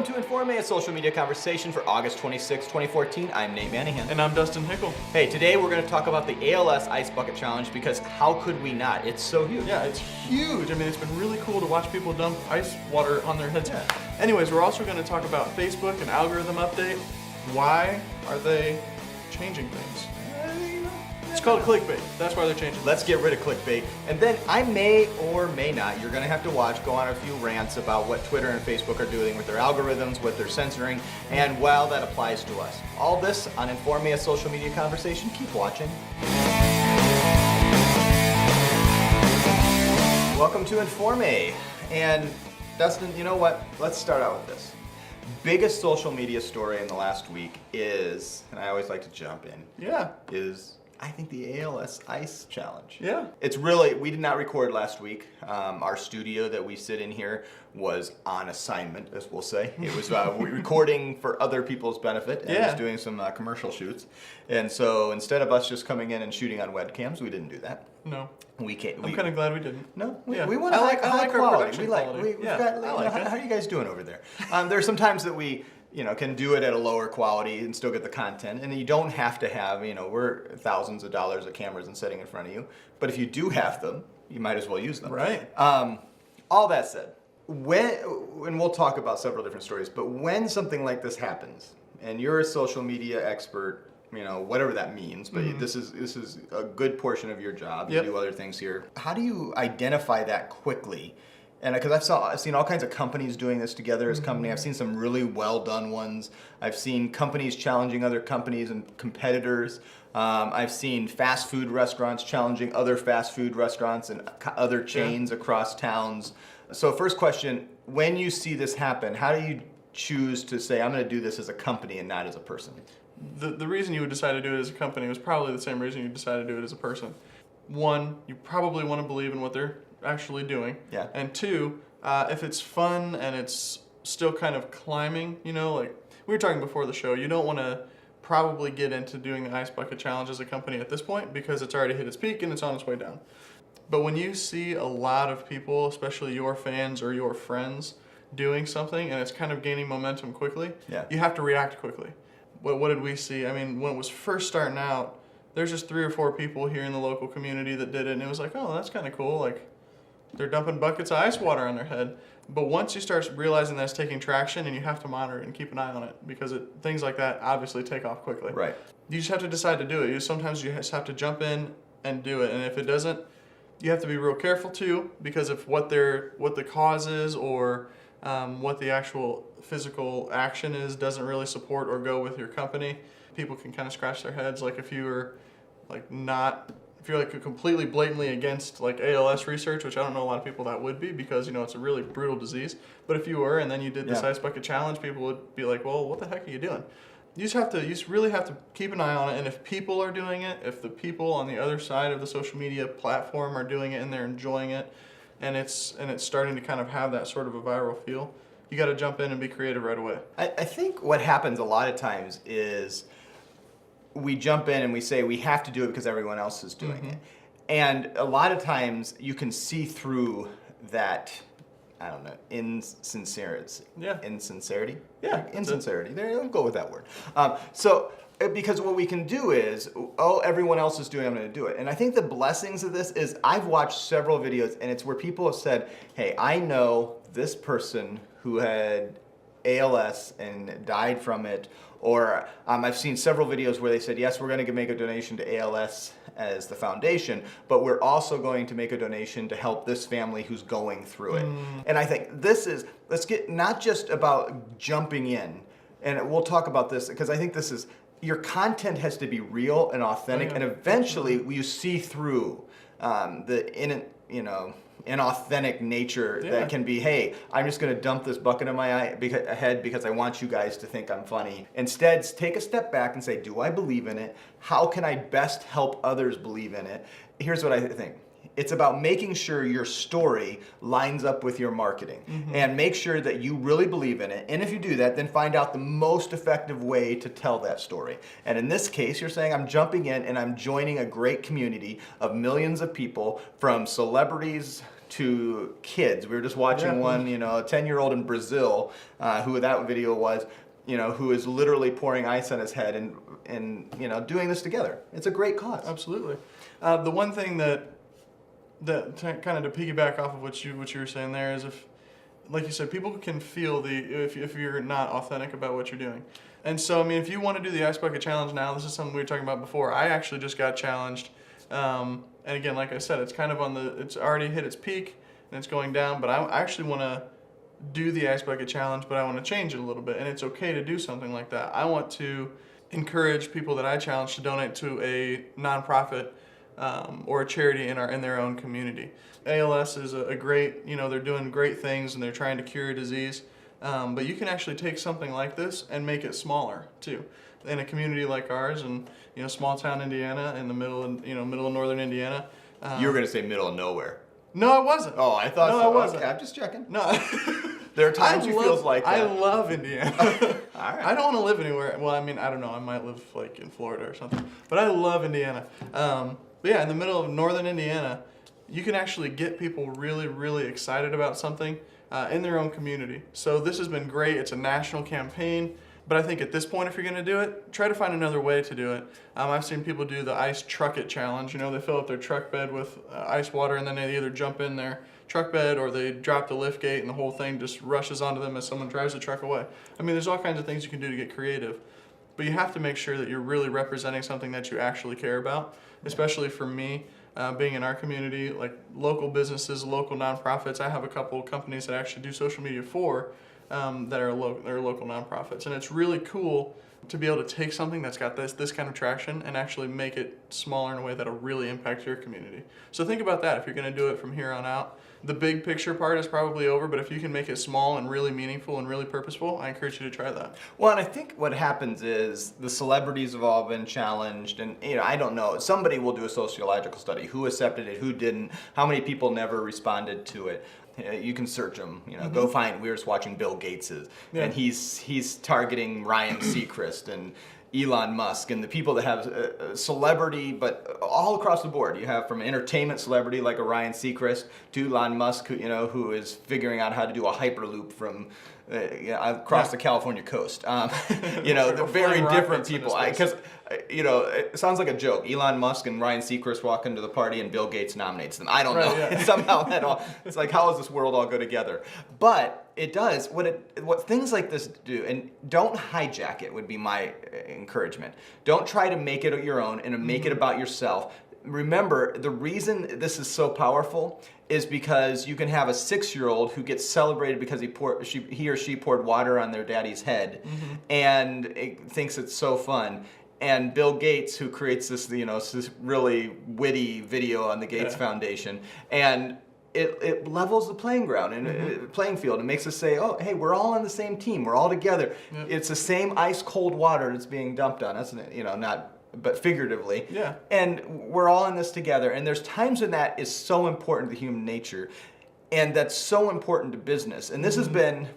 to Informe, a social media conversation for August 26, 2014. I'm Nate Manahan. And I'm Dustin Hickle. Hey, today we're going to talk about the ALS Ice Bucket Challenge because how could we not? It's so huge. Yeah, it's huge. I mean, it's been really cool to watch people dump ice water on their heads. Yeah. Anyways, we're also going to talk about Facebook and algorithm update. Why are they changing things? It's called clickbait. That's why they're changing. Let's get rid of clickbait. And then I may or may not, you're going to have to go on a few rants about what Twitter and Facebook are doing with their algorithms, what they're censoring, and how that applies to us. All this on Informe, a social media conversation. Keep watching. Welcome to Informe. And Dustin, you know what? Let's start out with this. Biggest social media story in the last week is, and I always like to jump in, is I think the ALS Ice Challenge. Yeah. It's really, we did not record last week. Our studio that we sit in here was on assignment, as we'll say. It was recording for other people's benefit and was doing some commercial shoots. And so instead of us just coming in and shooting on webcams, we didn't do that. No. We can't. I'm kind of glad we didn't. No, we Yeah. want I high like our quality. production quality. We've got, how are you guys doing over there? There are some times that we can do it at a lower quality and still get the content. And you don't have to have, we're thousands of dollars of cameras and setting in front of you. But if you do have them, you might as well use them. Right. All that said, and we'll talk about several different stories, but when something like this happens, and you're a social media expert, whatever that means, but this is a good portion of your job. You do other things here. How do you identify that quickly? And because I've seen all kinds of companies doing this together as a company. I've seen some really well done ones. I've seen companies challenging other companies and competitors. I've seen fast food restaurants challenging other fast food restaurants and other chains across towns. So first question, when you see this happen, how do you choose to say, I'm going to do this as a company and not as a person? The reason you would decide to do it as a company was probably the same reason you decided to do it as a person. One, you probably want to believe in what they're actually doing. Yeah. And two, if it's fun and it's still kind of climbing, like we were talking before the show, you don't want to probably get into doing the Ice Bucket Challenge as a company at this point because it's already hit its peak and it's on its way down. But when you see a lot of people, especially your fans or your friends, doing something and it's kind of gaining momentum quickly, you have to react quickly. What did we see? I mean, when it was first starting out, there's just 3 or 4 people here in the local community that did it, and it was like, oh, that's kind of cool. Like, they're dumping buckets of ice water on their head. But once you start realizing that's taking traction, and you have to monitor it and keep an eye on it, because things like that obviously take off quickly. Right. You just have to decide to do it. Sometimes you just have to jump in and do it, and if it doesn't, you have to be real careful too, because if what the cause is or what the actual physical action is doesn't really support or go with your company, people can kind of scratch their heads. Like if you're completely blatantly against like ALS research, which I don't know a lot of people that would be because it's a really brutal disease. But if you were and then you did this Ice Bucket Challenge, people would be like, well, what the heck are you doing? You just really have to keep an eye on it. And if people are doing it, if the people on the other side of the social media platform are doing it and they're enjoying it, and it's starting to kind of have that sort of a viral feel, you got to jump in and be creative right away. I think what happens a lot of times is we jump in and we say we have to do it because everyone else is doing it. And a lot of times you can see through that, I don't know, insincerity. Yeah. Insincerity? Yeah. Insincerity. There, we'll go with that word. Because what we can do is, everyone else is doing it, I'm going to do it. And I think the blessings of this is I've watched several videos and it's where people have said, hey, I know this person who had ALS and died from it, or I've seen several videos where they said, yes, we're going to make a donation to ALS as the foundation, but we're also going to make a donation to help this family who's going through it. And I think let's get not just about jumping in, and we'll talk about this because I think this is, your content has to be real and authentic, and eventually you see through the inauthentic nature that can be, hey, I'm just going to dump this bucket on my head because I want you guys to think I'm funny. Instead, take a step back and say, do I believe in it? How can I best help others believe in it? Here's what I think. It's about making sure your story lines up with your marketing and make sure that you really believe in it. And if you do that, then find out the most effective way to tell that story. And in this case, you're saying I'm jumping in and I'm joining a great community of millions of people, from celebrities to kids. We were just watching one, a 10-year-old in Brazil, who that video was, who is literally pouring ice on his head and doing this together. It's a great cause. Absolutely. The one thing that kind of to piggyback off of what you were saying there is, if, like you said, people can feel if you're not authentic about what you're doing. And so, I mean, if you want to do the Ice Bucket Challenge now, this is something we were talking about before. I actually just got challenged. And again, like I said, it's kind of it's already hit its peak and it's going down, but I actually want to do the Ice Bucket Challenge, but I want to change it a little bit. And it's okay to do something like that. I want to encourage people that I challenge to donate to a nonprofit or a charity in their own community. ALS is a great, they're doing great things and they're trying to cure a disease. But you can actually take something like this and make it smaller too. In a community like ours, and small town Indiana, in the middle of northern Indiana. You were going to say middle of nowhere. No, I wasn't. Oh, I thought so. I wasn't. Okay, I'm just checking. No. There are times you feel like that. I love Indiana. All right. I don't want to live anywhere. Well, I mean, I don't know. I might live like in Florida or something. But I love Indiana. But yeah, in the middle of northern Indiana, you can actually get people really, really excited about something in their own community. So this has been great. It's a national campaign. But I think at this point, if you're going to do it, try to find another way to do it. I've seen people do the Ice Truck It Challenge. They fill up their truck bed with ice water, and then they either jump in their truck bed or they drop the lift gate, and the whole thing just rushes onto them as someone drives the truck away. I mean, there's all kinds of things you can do to get creative. But you have to make sure that you're really representing something that you actually care about, especially for me. Being in our community, like local businesses, local nonprofits. I have a couple of companies that I actually do social media for that are local nonprofits. And it's really cool to be able to take something that's got this kind of traction and actually make it smaller in a way that'll really impact your community. So think about that if you're going to do it from here on out. The big picture part is probably over, but if you can make it small and really meaningful and really purposeful, I encourage you to try that. Well, and I think what happens is the celebrities have all been challenged, and I don't know, somebody will do a sociological study, who accepted it, who didn't, how many people never responded to it. You can search them, go find, we were just watching Bill Gates's, and he's targeting Ryan Seacrest and Elon Musk and the people that have celebrity, but all across the board. You have from entertainment celebrity like a Ryan Seacrest to Elon Musk, who is figuring out how to do a hyperloop from across the California coast. They're very different people. Because it sounds like a joke. Elon Musk and Ryan Seacrest walk into the party and Bill Gates nominates them. I don't know. Yeah. Somehow that all. It's like, how does this world all go together? But it does. What things like this do, and don't hijack it would be my encouragement. Don't try to make it your own and make it about yourself. Remember, the reason this is so powerful is because you can have a 6-year-old who gets celebrated because he or she poured water on their daddy's head and thinks it's so fun. And Bill Gates, who creates this, this really witty video on the Gates Foundation, and it levels the playing ground and playing field and makes us say, oh, hey, we're all on the same team. We're all together. Yep. It's the same ice cold water that's being dumped on us, but figuratively. Yeah. And we're all in this together. And there's times when that is so important to human nature, and that's so important to business. And this has been,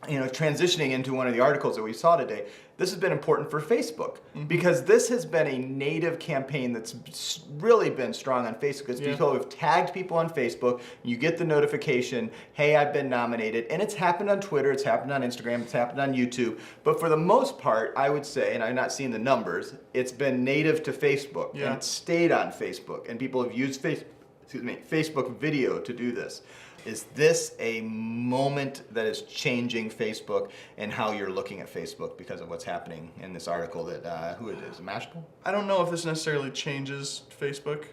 transitioning into one of the articles that we saw today. This has been important for Facebook because this has been a native campaign that's really been strong on Facebook. It's people who've tagged people on Facebook. You get the notification, hey, I've been nominated. And it's happened on Twitter, it's happened on Instagram, it's happened on YouTube. But for the most part, I would say, and I'm not seeing the numbers, it's been native to Facebook. And it's stayed on Facebook. And people have used Facebook video to do this. Is this a moment that is changing Facebook and how you're looking at Facebook because of what's happening in this article that, who it is, Mashable? I don't know if this necessarily changes Facebook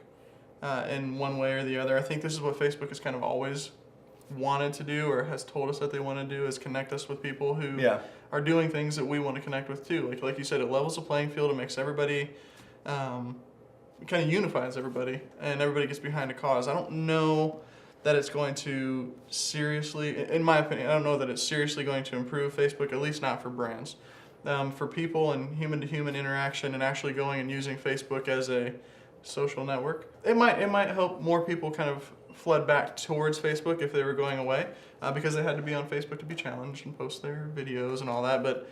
in one way or the other. I think this is what Facebook has kind of always wanted to do or has told us that they want to do, is connect us with people who are doing things that we want to connect with too. Like you said, it levels the playing field, it makes everybody, it kind of unifies everybody, and everybody gets behind a cause. I don't know that it's going to seriously, in my opinion, I don't know that it's seriously going to improve Facebook, at least not for brands. For people and human-to-human interaction and actually going and using Facebook as a social network, it might help more people kind of flood back towards Facebook if they were going away, because they had to be on Facebook to be challenged and post their videos and all that. But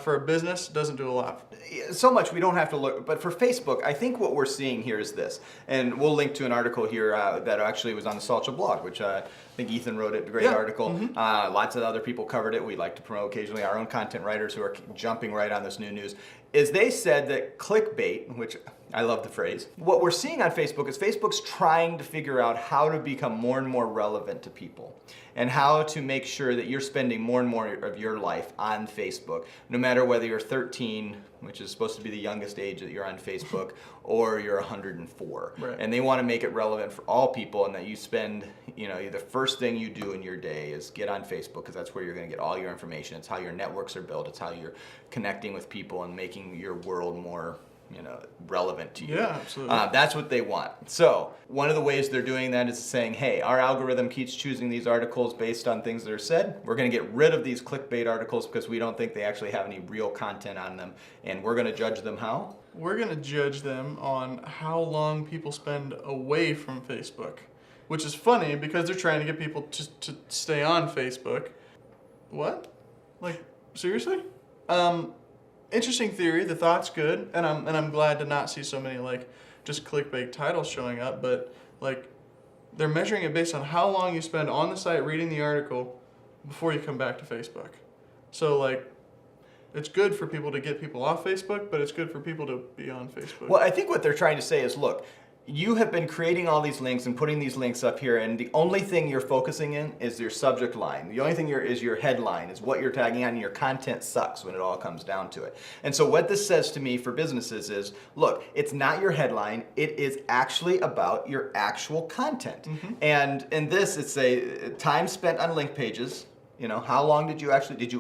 For a business, it doesn't do a lot. So much we don't have to look, but for Facebook, I think what we're seeing here is this, and we'll link to an article here that actually was on the Social blog, which I think Ethan wrote it, great article. Lots of other people covered it. We like to promote occasionally our own content writers who are jumping right on this new news. Is they said that clickbait, which I love the phrase, what we're seeing on Facebook is Facebook's trying to figure out how to become more and more relevant to people and how to make sure that you're spending more and more of your life on Facebook, no matter whether you're 13, which is supposed to be the youngest age that you're on Facebook, or you're 104. Right. And they want to make it relevant for all people, and that you spend, the first thing you do in your day is get on Facebook, because that's where you're going to get all your information. It's how your networks are built. It's how you're connecting with people and making your world more relevant to you. Yeah, absolutely. That's what they want. So one of the ways they're doing that is saying, hey, our algorithm keeps choosing these articles based on things that are said. We're going to get rid of these clickbait articles because we don't think they actually have any real content on them. And we're going to judge them how? We're going to judge them on how long people spend away from Facebook, which is funny because they're trying to get people to stay on Facebook. What? Like, seriously? Interesting theory. The thought's good, and I'm glad to not see so many just clickbait titles showing up. But they're measuring it based on how long you spend on the site reading the article before you come back to Facebook. So it's good for people to get people off Facebook, but it's good for people to be on Facebook. Well, I think what they're trying to say is, look, you have been creating all these links and putting these links up here, and the only thing you're focusing in is your subject line. The only thing is your headline, is what you're tagging on, and your content sucks when it all comes down to it. And so what this says to me for businesses is, look, it's not your headline, it is actually about your actual content. And in this, it's a time spent on link pages. How long did you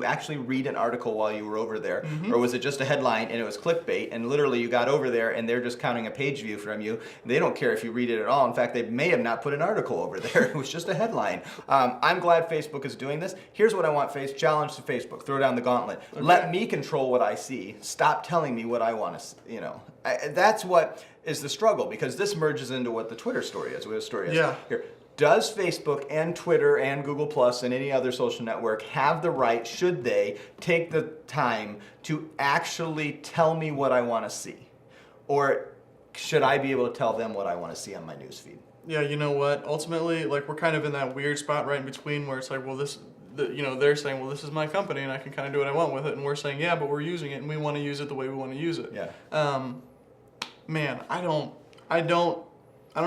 actually read an article while you were over there? Or was it just a headline and it was clickbait, and literally you got over there and they're just counting a page view from you. They don't care if you read it at all. In fact, they may have not put an article over there. It was just a headline. I'm glad Facebook is doing this. Here's what I want, challenge to Facebook. Throw down the gauntlet. Okay. Let me control what I see. Stop telling me what I want to see. That's what is the struggle, because this merges into what the Twitter story is, what the story is. Yeah. Here. Does Facebook and Twitter and Google Plus and any other social network have the right, should they, take the time to actually tell me what I want to see? Or should I be able to tell them what I want to see on my newsfeed? Yeah, you know what? Ultimately, we're kind of in that weird spot right in between where it's they're saying, well, this is my company and I can kind of do what I want with it. And we're saying, yeah, but we're using it and we want to use it the way we want to use it. Yeah. Man, I don't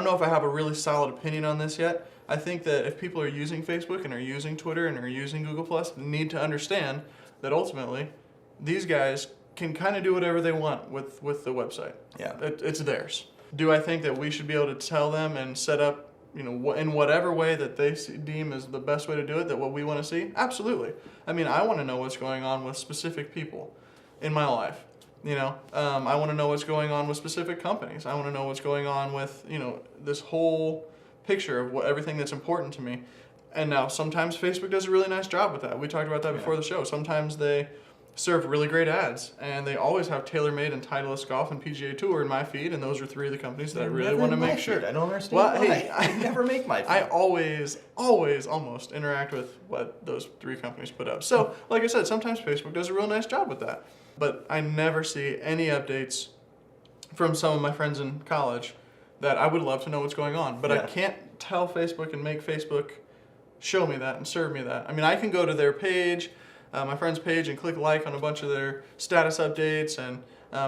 know if I have a really solid opinion on this yet. I think that if people are using Facebook and are using Twitter and are using Google Plus, they need to understand that ultimately these guys can kind of do whatever they want with the website. Yeah. It's theirs. Do I think that we should be able to tell them and set up, in whatever way that they deem is the best way to do it, that what we want to see? Absolutely. I mean, I want to know what's going on with specific people in my life. I want to know what's going on with specific companies. I want to know what's going on with, this whole picture of everything that's important to me. And now sometimes Facebook does a really nice job with that. We talked about that before the show. Sometimes they serve really great ads, and they always have TaylorMade and Titleist Golf and PGA Tour in my feed, and those are three of the companies that I really want to make sure. I don't understand why. Hey, I never make my feed. I always almost interact with what those three companies put up. So, like I said, sometimes Facebook does a real nice job with that. But I never see any updates from some of my friends in college that I would love to know what's going on. But I can't tell Facebook and make Facebook show me that and serve me that. I mean, I can go to their page, my friend's page, and click like on a bunch of their status updates and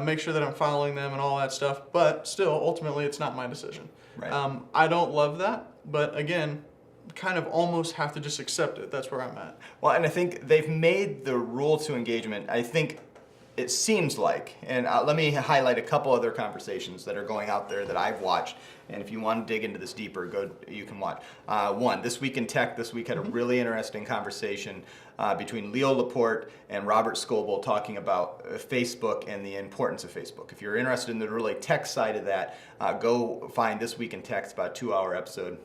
make sure that I'm following them and all that stuff. But still, ultimately, it's not my decision. Right. I don't love that. But again, kind of almost have to just accept it. That's where I'm at. Well, and I think they've made the rule to engagement, I think, it seems like, and let me highlight a couple other conversations that are going out there that I've watched, and if you want to dig into this deeper, you can watch. One, This Week in Tech this week had a really interesting conversation between Leo Laporte and Robert Scoble talking about Facebook and the importance of Facebook. If you're interested in the really tech side of that, go find This Week in Tech. It's about a 2-hour episode.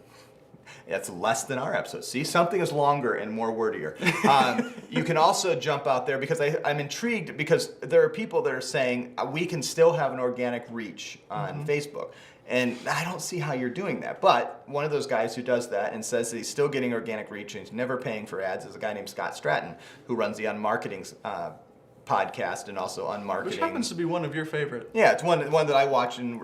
It's less than our episode. See, something is longer and more wordier. You can also jump out there, because I'm intrigued, because there are people that are saying we can still have an organic reach on Facebook. And I don't see how you're doing that. But one of those guys who does that and says that he's still getting organic reach and he's never paying for ads is a guy named Scott Stratton, who runs the On Marketing podcast and also on marketing. Which happens to be one of your favorite. Yeah, it's one that I watch and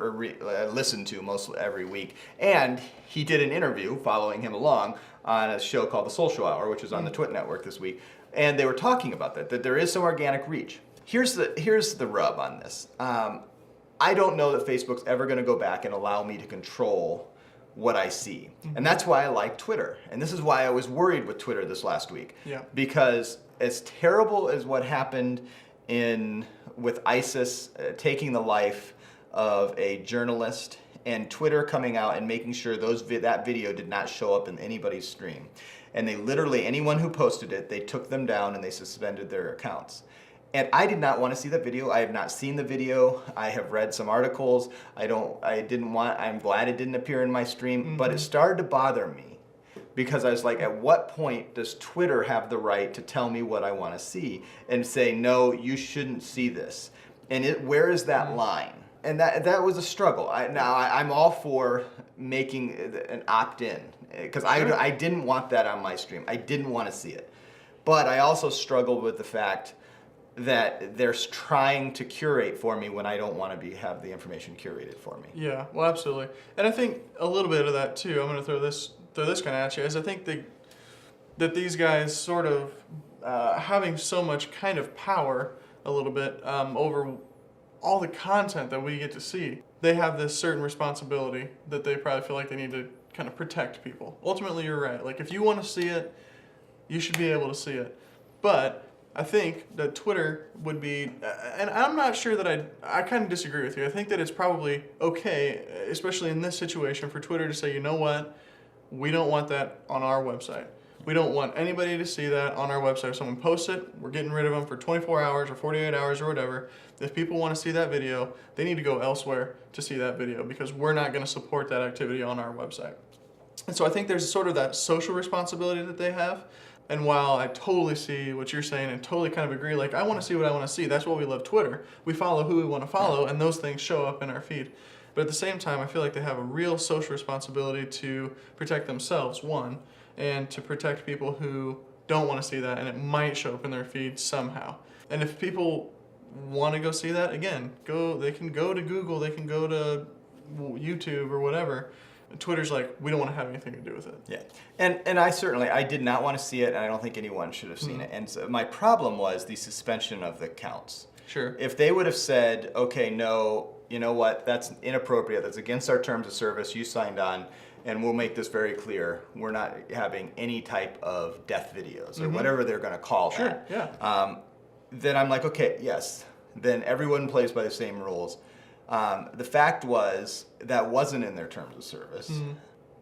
listen to mostly every week. And he did an interview following him along on a show called The Social Hour, which was on the Twit Network this week. And they were talking about that there is some organic reach. Here's the rub on this. I don't know that Facebook's ever going to go back and allow me to control what I see. And that's why I like Twitter. And this is why I was worried with Twitter this last week. Yeah. Because as terrible as what happened with ISIS taking the life of a journalist and Twitter coming out and making sure that video did not show up in anybody's stream. And they literally, anyone who posted it, they took them down and they suspended their accounts. And I did not want to see that video. I have not seen the video. I have read some articles. I'm glad it didn't appear in my stream, but it started to bother me because I was like, at what point does Twitter have the right to tell me what I want to see and say, no, you shouldn't see this? And where is that line? And that was a struggle. I'm all for making an opt-in because I didn't want that on my stream. I didn't want to see it. But I also struggled with the fact that they're trying to curate for me when I don't want to have the information curated for me. Yeah, well, absolutely. And I think a little bit of that too, I'm going to throw this kind of at you, is I think that these guys sort of having so much kind of power a little bit over all the content that we get to see, they have this certain responsibility that they probably feel like they need to kind of protect people. Ultimately, you're right. Like, if you want to see it, you should be able to see it. But I think that Twitter would be, and I'm not sure that I kind of disagree with you. I think that it's probably okay, especially in this situation, for Twitter to say, you know what, we don't want that on our website. We don't want anybody to see that on our website. If someone posts it, we're getting rid of them for 24 hours or 48 hours or whatever. If people want to see that video, they need to go elsewhere to see that video because we're not going to support that activity on our website. And so I think there's sort of that social responsibility that they have. And while I totally see what you're saying and totally kind of agree, like, I want to see what I want to see. That's why we love Twitter. We follow who we want to follow, and those things show up in our feed. But at the same time, I feel like they have a real social responsibility to protect themselves, one, and to protect people who don't want to see that, and it might show up in their feed somehow. And if people want to go see that, again, they can go to Google, they can go to YouTube or whatever. Twitter's like, we don't want to have anything to do with it. Yeah, and I did not want to see it, and I don't think anyone should have seen it. And so my problem was the suspension of the accounts. Sure. If they would have said, okay, no, you know what, that's inappropriate, that's against our terms of service, you signed on, and we'll make this very clear, we're not having any type of death videos or whatever they're going to call that. Sure, yeah. Then I'm like, okay, yes, then everyone plays by the same rules. The fact was that wasn't in their terms of service.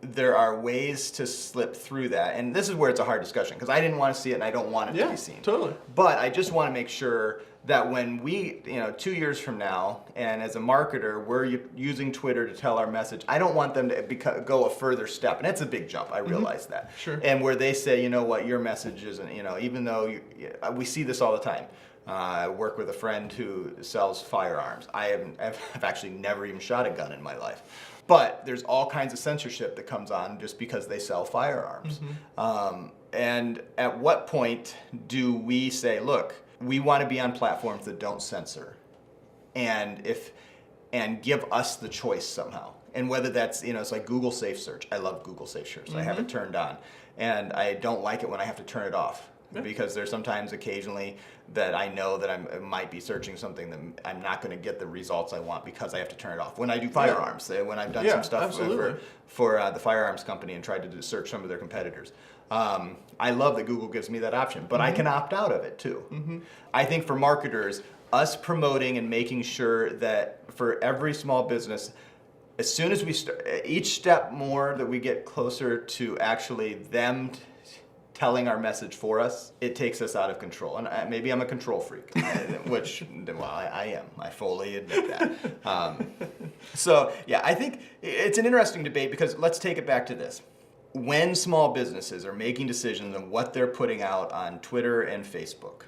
There are ways to slip through that, and this is where it's a hard discussion because I didn't want to see it and I don't want it to be seen. Totally. But I just want to make sure that when we, 2 years from now, and as a marketer, we're using Twitter to tell our message, I don't want them to go a further step, and it's a big jump. I realize that. Sure. And where they say, you know what, your message isn't, even though we see this all the time. I work with a friend who sells firearms. I've actually never even shot a gun in my life. But there's all kinds of censorship that comes on just because they sell firearms. And at what point do we say, look, we want to be on platforms that don't censor and give us the choice somehow? And whether that's, it's like Google Safe Search. I love Google Safe Search. I have it turned on. And I don't like it when I have to turn it off. Because there's sometimes occasionally that I know that I might be searching something that I'm not going to get the results I want because I have to turn it off. When I do firearms, when I've done some stuff for the firearms company and tried to search some of their competitors. I love that Google gives me that option, but I can opt out of it too. I think for marketers, us promoting and making sure that for every small business, as soon as we start, each step more that we get closer to actually them telling our message for us, it takes us out of control. And maybe I'm a control freak, which, well, I am. I fully admit that. So, yeah, I think it's an interesting debate because let's take it back to this. When small businesses are making decisions on what they're putting out on Twitter and Facebook,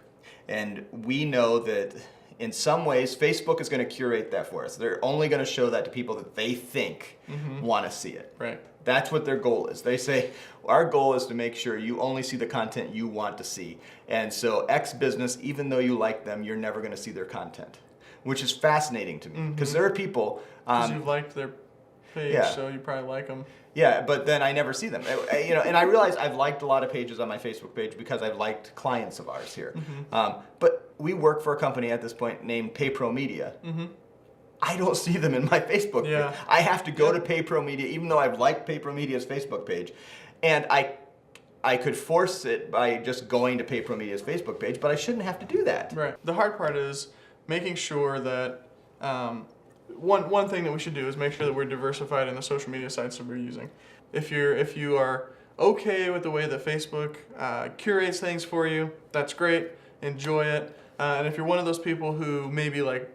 and we know that in some ways, Facebook is going to curate that for us. They're only going to show that to people that they think want to see it. Right. That's what their goal is. They say, our goal is to make sure you only see the content you want to see. And so X business, even though you like them, you're never going to see their content, which is fascinating to me. Because there are people... Because you've liked their page, so you probably like them. Yeah, but then I never see them. And I realize I've liked a lot of pages on my Facebook page because I've liked clients of ours here. But we work for a company at this point named PayPro Media. I don't see them in my Facebook page. I have to go to PayPro Media, even though I've liked PayPro Media's Facebook page. And I could force it by just going to PayPro Media's Facebook page, but I shouldn't have to do that. Right. The hard part is making sure that one thing that we should do is make sure that we're diversified in the social media sites that we're using. If you are okay with the way that Facebook curates things for you, that's great. Enjoy it. And if you're one of those people who maybe like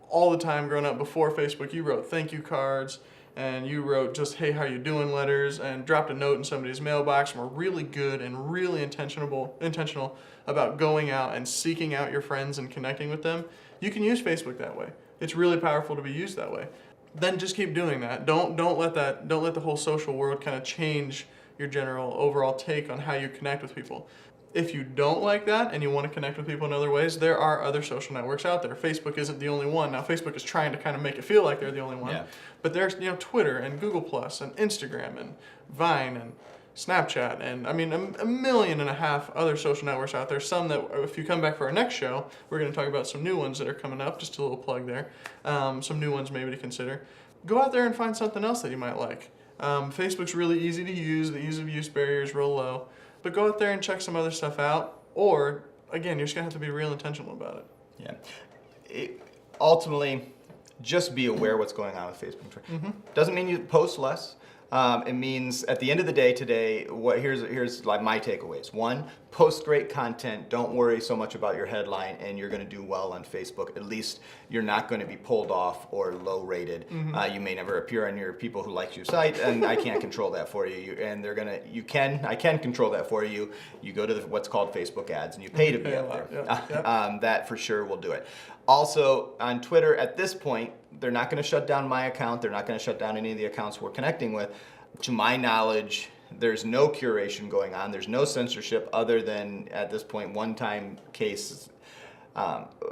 all the time growing up before Facebook, you wrote thank you cards and you wrote just hey how you doing letters and dropped a note in somebody's mailbox and were really good and really intentional about going out and seeking out your friends and connecting with them, you can use Facebook that way. It's really powerful to be used that way. Then just keep doing that. Don't let the whole social world kind of change your general overall take on how you connect with people. If you don't like that and you want to connect with people in other ways, there are other social networks out there. Facebook isn't the only one. Now Facebook is trying to kind of make it feel like they're the only one. But there's Twitter and Google Plus and Instagram and Vine and Snapchat and I mean a million and a half other social networks out there. Some that if you come back for our next show, we're going to talk about some new ones that are coming up. Just a little plug there. Some new ones maybe to consider. Go out there and find something else that you might like. Facebook's really easy to use. The ease of use barrier is real low. But go out there and check some other stuff out. Or, again, you're just going to have to be real intentional about it. Yeah. Ultimately, just be aware what's going on with Facebook. Doesn't mean you post less. It means at the end of the day today, here's like my takeaways. One, post great content. Don't worry so much about your headline, and you're going to do well on Facebook. At least you're not going to be pulled off or low rated. You may never appear on your people who likes your site, and I can't control that for you. I can control that for you. You go to what's called Facebook ads, and you pay to be up there. That for sure will do it. Also on Twitter at this point, they're not going to shut down my account. They're not going to shut down any of the accounts we're connecting with. To my knowledge, there's no curation going on. There's no censorship other than, at this point, one-time cases.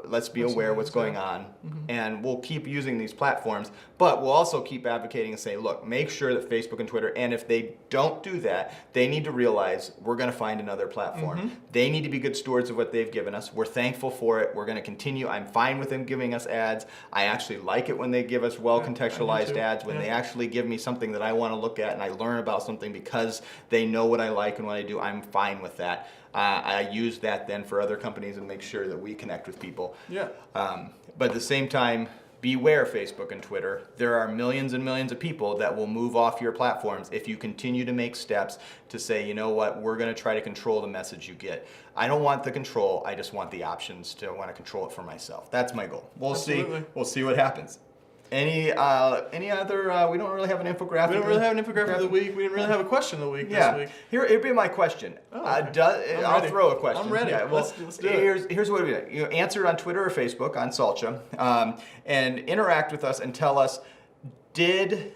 Let's be aware what's going on, and we'll keep using these platforms, but we'll also keep advocating and say, look, make sure that Facebook and Twitter, and if they don't do that, they need to realize we're going to find another platform. They need to be good stewards of what they've given us. We're thankful for it. We're going to continue. I'm fine with them giving us ads. I actually like it when they give us well-contextualized ads, when they actually give me something that I want to look at and I learn about something because they know what I like and what I do. I'm fine with that. I use that then for other companies and make sure that we connect with people. But at the same time, beware Facebook and Twitter. There are millions and millions of people that will move off your platforms if you continue to make steps to say, you know what, we're going to try to control the message you get. I don't want the control. I just want the options to want to control it for myself. That's my goal. We'll see. We'll see what happens. Any other? We don't really have an infographic. We don't really have an infographic of the week. We didn't really have a question of the week this week. Here'd be my question. I'll throw a question. I'm ready. Let's do it. Here's what we do. You answer on Twitter or Facebook on Salcha, and interact with us and tell us, did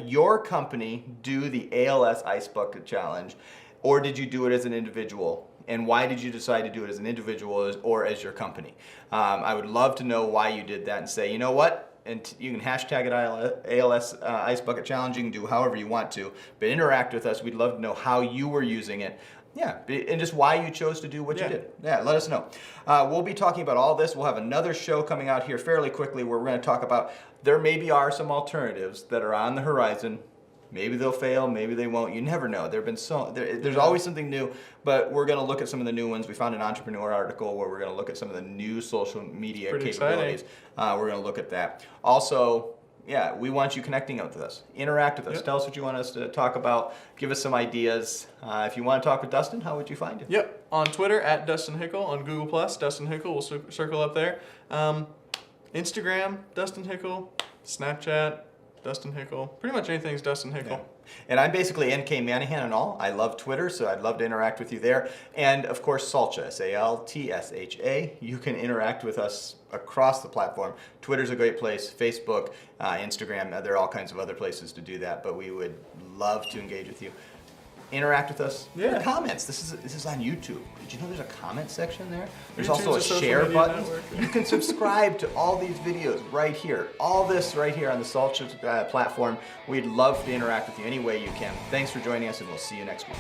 your company do the ALS Ice Bucket Challenge, or did you do it as an individual? And why did you decide to do it as an individual or as your company? I would love to know why you did that and say, you know what? And you can hashtag it ALS Ice Bucket Challenge. You can do however you want to, but interact with us. We'd love to know how you were using it. And just why you chose to do what you did. Let us know. We'll be talking about all this. We'll have another show coming out here fairly quickly where we're going to talk about there maybe are some alternatives that are on the horizon. Maybe they'll fail, maybe they won't. You never know. There's always something new, but we're going to look at some of the new ones. We found an entrepreneur article where we're going to look at some of the new social media capabilities. We're going to look at that. Also, we want you connecting with us. Interact with us. Tell us what you want us to talk about. Give us some ideas. If you want to talk with Dustin, how would you find him? On Twitter, at Dustin Hickle. On Google+, Dustin Hickle. We'll circle up there. Instagram, Dustin Hickle. Snapchat, Dustin Hickle. Pretty much anything's Dustin Hickle. Yeah. And I'm basically NK Manahan and all. I love Twitter, so I'd love to interact with you there. And of course, Saltsha, SALTSHA. You can interact with us across the platform. Twitter's a great place, Facebook, Instagram, there are all kinds of other places to do that, but we would love to engage with you. Interact with us. Yeah. The comments. This is on YouTube. Did you know there's a comment section there? There's YouTube's also a a social share media button. network. You can subscribe to all these videos right here. All this right here on the Saltsha platform. We'd love to interact with you any way you can. Thanks for joining us, and we'll see you next week.